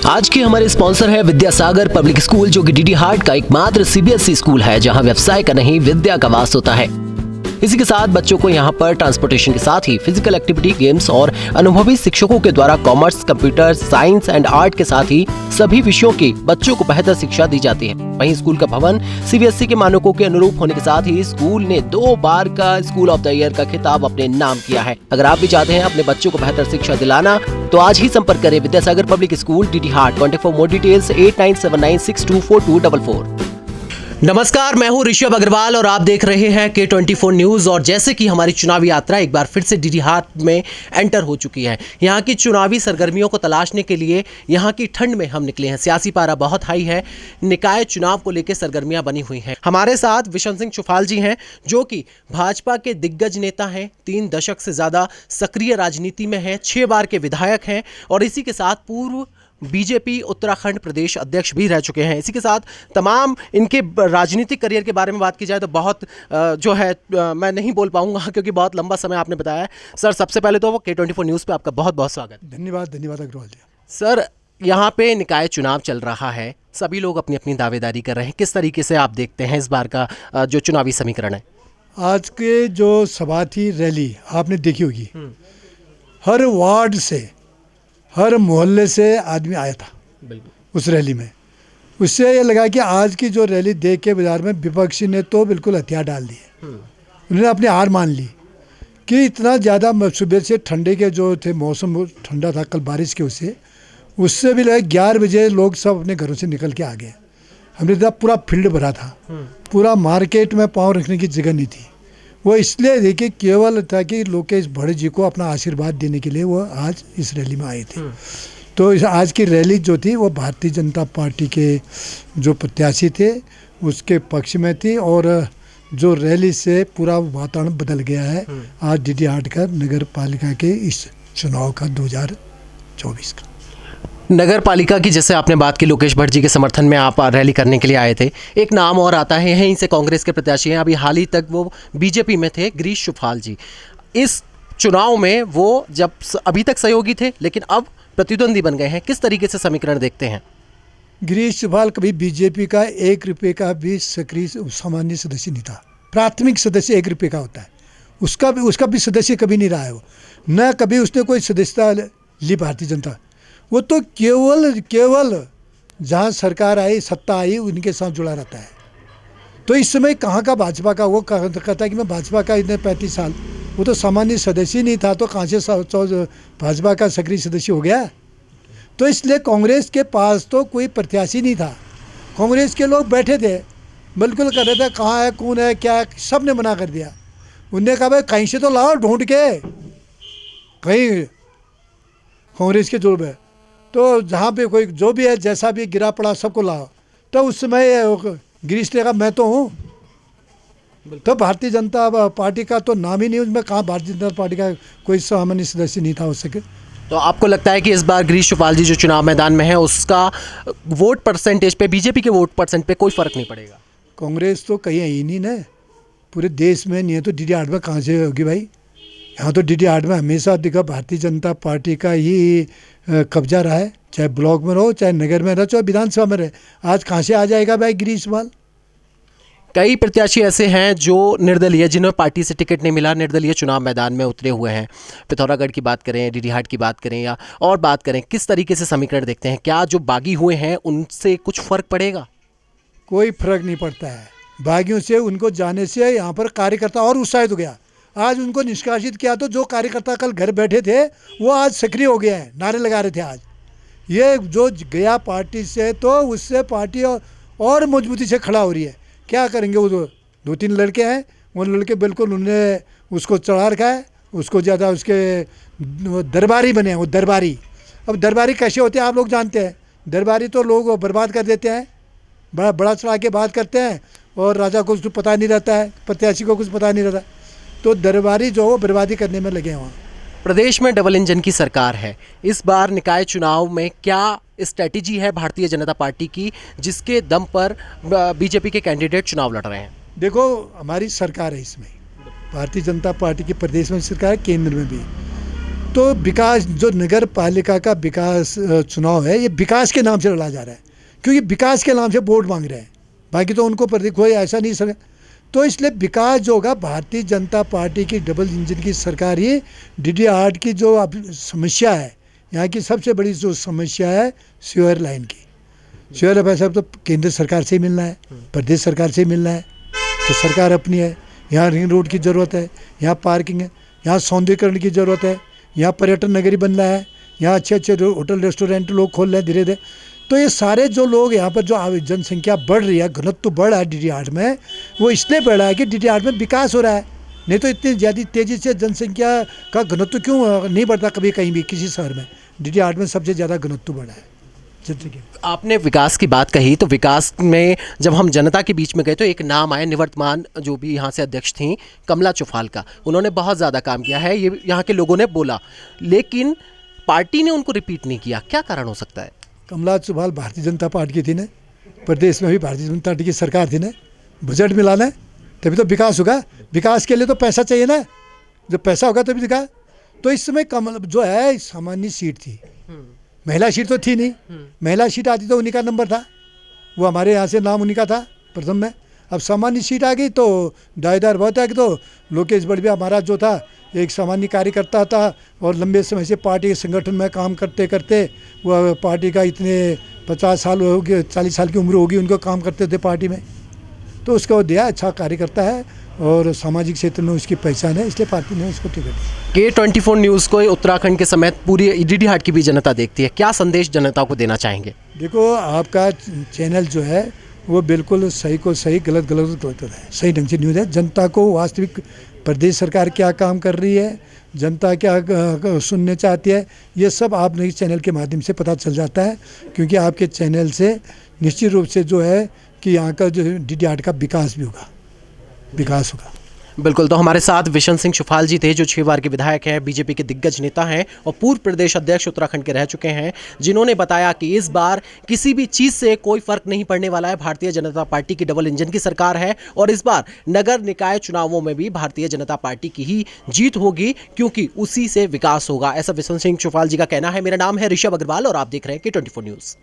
आज के हमारे स्पॉन्सर है विद्यासागर पब्लिक स्कूल, जो कि डीडी हार्ट का एकमात्र सीबीएसई स्कूल है जहां व्यवसाय का नहीं विद्या का वास होता है। इसी के साथ बच्चों को यहाँ पर ट्रांसपोर्टेशन के साथ ही फिजिकल एक्टिविटी, गेम्स और अनुभवी शिक्षकों के द्वारा commerce, computer science and art के साथ ही सभी विषयों की बच्चों को बेहतर शिक्षा दी जाती है। वहीं स्कूल का भवन सीबीएसई के मानकों के अनुरूप होने के साथ ही स्कूल ने 2 बार का स्कूल ऑफ द ईयर का खिताब अपने नाम किया है। अगर आप भी चाहते हैं अपने बच्चों को बेहतर शिक्षा दिलाना तो आज ही संपर्क करें Vidyasagar public school, DD heart. Contact for more details 8979624244। नमस्कार, मैं हूं ऋषभ अग्रवाल और आप देख रहे हैं K24 न्यूज़। और जैसे कि हमारी चुनावी यात्रा एक बार फिर से डीडी हार्ट में एंटर हो चुकी है, यहाँ की चुनावी सरगर्मियों को तलाशने के लिए यहाँ की ठंड में हम निकले हैं। सियासी पारा बहुत हाई है, निकाय चुनाव को लेकर सरगर्मियाँ बनी हुई हैं। हमारे साथ विशन सिंह चुफाल जी हैं, जो कि भाजपा के दिग्गज नेता हैं, 3 दशक से ज़्यादा सक्रिय राजनीति में हैं, 6 बार के विधायक हैं और इसी के साथ पूर्व बीजेपी उत्तराखंड प्रदेश अध्यक्ष भी रह चुके हैं। इसी के साथ तमाम इनके राजनीतिक करियर के बारे में बात की जाए तो बहुत जो है मैं नहीं बोल पाऊंगा क्योंकि बहुत लंबा समय आपने बताया है। सर, सबसे पहले तो K24 न्यूज़ पे आपका बहुत बहुत स्वागत। धन्यवाद अग्रवाल जी। सर, यहाँ पे निकाय चुनाव चल रहा है, सभी लोग अपनी अपनी दावेदारी कर रहे हैं। किस तरीके से आप देखते हैं इस बार का जो चुनावी समीकरण है? आज के जो सभा थी, रैली आपने देखी होगी, हर वार्ड से, हर मोहल्ले से आदमी आया था उस रैली में। उससे ये लगा कि आज की जो रैली देख के बाजार में विपक्षी ने तो बिल्कुल हथियार डाल दिए। उन्होंने अपनी हार मान ली कि इतना ज़्यादा सुबह से ठंडे के जो थे, मौसम ठंडा था कल बारिश के, उससे भी लगा 11 बजे लोग सब अपने घरों से निकल के आ गए। हमने देखा पूरा फील्ड भरा था, पूरा मार्केट में पाँव रखने की जगह नहीं थी। वो इसलिए देखिए केवल था कि लोकेश भट्ट जी को अपना आशीर्वाद देने के लिए वो आज इस रैली में आए थे। तो आज की रैली जो थी वो भारतीय जनता पार्टी के जो प्रत्याशी थे उसके पक्ष में थी और जो रैली से पूरा वातावरण बदल गया है आज डीडी हार्ट का नगर पालिका के इस चुनाव का 2024 का। नगर पालिका की जैसे आपने बात की, लोकेश भट्ट जी के समर्थन में आप रैली करने के लिए आए थे। एक नाम और आता है, यहीं से कांग्रेस के प्रत्याशी हैं, अभी हाल ही तक वो बीजेपी में थे, गिरीश चुफाल जी। इस चुनाव में वो जब अभी तक सहयोगी थे लेकिन अब प्रतिद्वंदी बन गए हैं। किस तरीके से समीकरण देखते हैं? गिरीश चुफाल कभी बीजेपी का 1 रुपये का भी सक्रिय सामान्य सदस्य नहीं था। प्राथमिक सदस्य 1 रुपये का होता है, उसका भी सदस्य कभी नहीं रहा है वो, न कभी उसने कोई सदस्यता ली भारतीय जनता। वो तो केवल जहाँ सरकार आई, सत्ता आई, उनके साथ जुड़ा रहता है। तो इस समय कहाँ का भाजपा का, वो कहता है कि मैं भाजपा का इतने 35 साल, वो तो सामान्य सदस्य नहीं था, तो कहाँ से भाजपा का सक्रिय सदस्य हो गया। तो इसलिए कांग्रेस के पास तो कोई प्रत्याशी नहीं था। कांग्रेस के लोग बैठे थे, बिल्कुल कर रहे थे कहाँ है, कौन है, क्या है, सब ने मना कर दिया। उनने कहा भाई कहीं से तो लाओ ढूंढ के, कहीं कांग्रेस के जुर्म है तो जहाँ पे कोई जो भी है, जैसा भी गिरा पड़ा सबको लाओ। तो उस समय गिरीश ने कहा मैं तो हूँ। तो भारतीय जनता पार्टी का तो नाम ही नहीं, उसमें कहाँ भारतीय जनता पार्टी का कोई सामान्य सदस्य नहीं था हो सके। तो आपको लगता है कि इस बार गिरीश चुफाल जी जो चुनाव मैदान में है उसका वोट परसेंटेज पे, बीजेपी के वोट परसेंट पे कोई फर्क नहीं पड़ेगा? कांग्रेस तो कहीं है ही नहीं ना, पूरे देश में नहीं है तो डीडी हार्ट में कहाँ से होगी भाई। यहाँ तो डीडी हार्ट में हमेशा दिखा भारतीय जनता पार्टी का ही कब्जा रहा है, चाहे ब्लॉक में रहो, चाहे नगर में रहो, चाहे विधानसभा में रहे। आज कहाँ से आ जाएगा भाई गिरीश चुफाल? कई प्रत्याशी ऐसे हैं जो निर्दलीय, जिन्हें पार्टी से टिकट नहीं मिला, निर्दलीय चुनाव मैदान में उतरे हुए हैं। पिथौरागढ़ की बात करें, डीडी हार्ट की बात करें या और बात करें, किस तरीके से समीकरण देखते हैं? क्या जो बागी हुए हैं उनसे कुछ फर्क पड़ेगा? कोई फर्क नहीं पड़ता है। बागियों से, उनको जाने से यहाँ पर कार्यकर्ता और उत्साहित हो गया। आज उनको निष्कासित किया तो जो कार्यकर्ता कल घर बैठे थे वो आज सक्रिय हो गए हैं, नारे लगा रहे थे। आज ये जो गया पार्टी से तो उससे पार्टी और मजबूती से खड़ा हो रही है। क्या करेंगे, वो 2-3 लड़के हैं, वो लड़के बिल्कुल उन्होंने उसको चढ़ा रखा है, उसको ज़्यादा उसके दरबारी बने हैं। वो दरबारी, अब दरबारी कैसे होते हैं आप लोग जानते हैं। दरबारी तो लोग बर्बाद कर देते हैं, बड़ा चढ़ा के बात करते हैं और राजा को कुछ पता नहीं रहता है, प्रत्याशी को कुछ पता नहीं रहता। तो दरबारी जो वो बर्बादी करने में लगे हैं। वहाँ प्रदेश में डबल इंजन की सरकार है। इस बार निकाय चुनाव में क्या स्ट्रैटेजी है भारतीय जनता पार्टी की, जिसके दम पर बीजेपी के कैंडिडेट चुनाव लड़ रहे हैं? देखो, हमारी सरकार है, इसमें भारतीय जनता पार्टी की प्रदेश में सरकार है, केंद्र में भी। तो विकास जो नगर पालिका का विकास चुनाव है, ये विकास के नाम से लड़ा जा रहा है, क्योंकि विकास के नाम से वोट मांग रहे हैं, बाकी तो उनको प्रति कोई ऐसा नहीं सर। तो इसलिए विकास जो होगा, भारतीय जनता पार्टी की डबल इंजन की सरकार ही DD8 की जो अब समस्या है, यहाँ की सबसे बड़ी जो समस्या है सीवर लाइन की, सीवर पैसा तो केंद्र सरकार से ही मिलना है, प्रदेश सरकार से ही मिलना है, तो सरकार अपनी है। यहाँ रिंग रोड की ज़रूरत है, यहाँ पार्किंग है, यहाँ सौंदर्यीकरण की ज़रूरत है, यहाँ पर्यटन नगरी बन रहा है, यहाँ अच्छे अच्छे होटल रेस्टोरेंट लोग खोल रहे हैं धीरे धीरे। तो ये सारे जो लोग यहाँ पर जो जनसंख्या बढ़ रही है, घनत्व बढ़ रहा है DD8 में, वो इसलिए बढ़ रहा है कि DD8 में विकास हो रहा है। नहीं तो इतनी ज़्यादा तेज़ी से जनसंख्या का घनत्व क्यों नहीं बढ़ता कभी कहीं भी किसी शहर में। DD8 में सबसे ज़्यादा घनत्व बढ़ा है जनसंख्या। आपने विकास की बात कही, तो विकास में जब हम जनता के बीच में गए तो एक नाम आया, निवर्तमान जो भी यहाँ से अध्यक्ष थी कमला चौफाल का। उन्होंने बहुत ज़्यादा काम किया है, ये यहाँ के लोगों ने बोला, लेकिन पार्टी ने उनको रिपीट नहीं किया। क्या कारण हो सकता है? कमला चौफाल भारतीय जनता पार्टी की थी ना, प्रदेश में भी भारतीय जनता पार्टी की सरकार थी ना, बजट मिलाना है तभी तो विकास होगा। विकास के लिए तो पैसा चाहिए ना, जब पैसा होगा तभी विकास। तो इस समय कमल जो है सामान्य सीट थी, महिला सीट तो थी नहीं, महिला सीट आती तो उन्हीं का नंबर था, वो हमारे यहाँ से नाम उन्हीं का था प्रथम में। अब सामान्य सीट आ गई तो दावेदार बहुत है कि तो लोकेश बड़बिया महाराज जो था एक सामान्य कार्यकर्ता था और लंबे समय से पार्टी के संगठन में काम करते करते वो पार्टी का इतने 50 साल हो गए, 40 साल की उम्र होगी उनको काम करते थे पार्टी में, तो उसको दिया, अच्छा कार्यकर्ता है और सामाजिक क्षेत्र में उसकी पहचान है, इसलिए पार्टी ने उसको टिकट दी। K24 न्यूज़ को उत्तराखंड के समेत पूरी DD8 की भी जनता देखती है, क्या संदेश जनता को देना चाहेंगे? देखो, आपका चैनल जो है वो बिल्कुल सही को सही, गलत गलत को गलत है, सही ढंग से न्यूज़ है। जनता को वास्तविक प्रदेश सरकार क्या काम कर रही है, जनता क्या सुनने चाहती है, ये सब आप इस चैनल के माध्यम से पता चल जाता है, क्योंकि आपके चैनल से निश्चित रूप से जो है कि यहाँ का जो DD8 का विकास भी होगा, विकास होगा। बिल्कुल। तो हमारे साथ विशन सिंह चौफाल जी थे, जो 6 बार के विधायक हैं, बीजेपी के दिग्गज नेता हैं और पूर्व प्रदेश अध्यक्ष उत्तराखंड के रह चुके हैं, जिन्होंने बताया कि इस बार किसी भी चीज़ से कोई फर्क नहीं पड़ने वाला है। भारतीय जनता पार्टी की डबल इंजन की सरकार है और इस बार नगर निकाय चुनावों में भी भारतीय जनता पार्टी की ही जीत होगी, क्योंकि उसी से विकास होगा, ऐसा विशन सिंह चौफाल जी का कहना है। मेरा नाम है ऋषभ अग्रवाल और आप देख रहे हैं K24 न्यूज़।